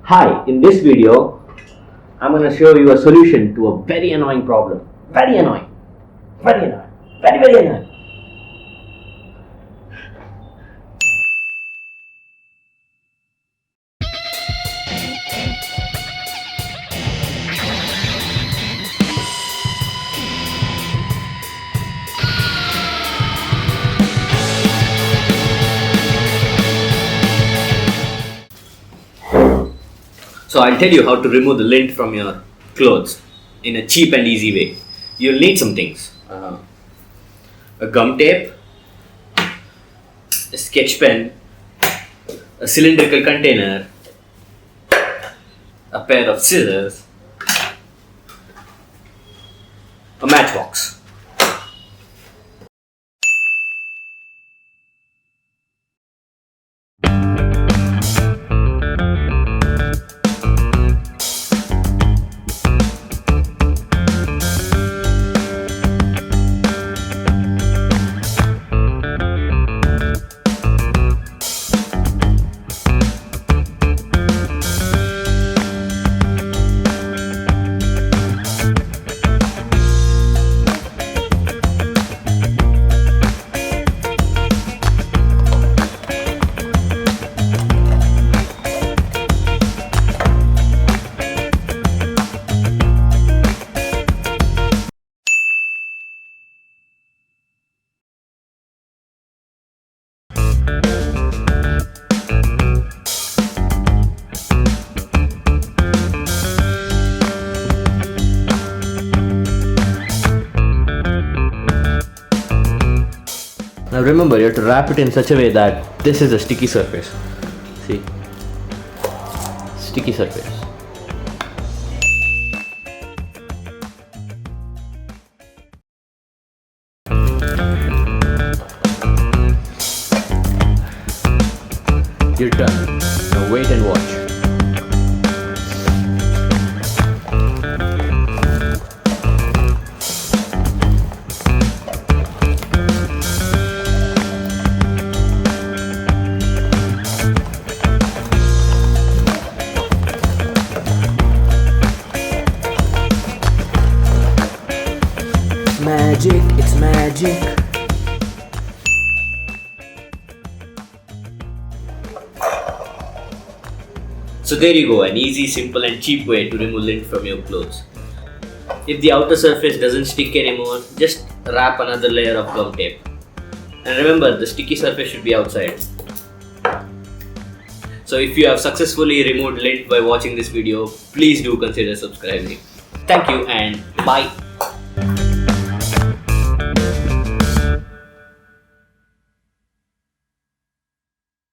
Hi, in this video, I'm going to show you a solution to a very annoying problem. Very annoying. Very annoying. Very, very annoying. So I'll tell you how to remove the lint from your clothes in a cheap and easy way. You'll need some things. A gum tape, a sketch pen, a cylindrical container, a pair of scissors, a matchbox. Now remember, you have to wrap it in such a way that this is a sticky surface. See? Sticky surface. You're done. Now wait and watch. Magic, it's magic. So there you go, an easy, simple and cheap way to remove lint from your clothes. If the outer surface doesn't stick anymore, just wrap another layer of gum tape. And remember, the sticky surface should be outside. So if you have successfully removed lint by watching this video, please do consider subscribing. Thank you and bye.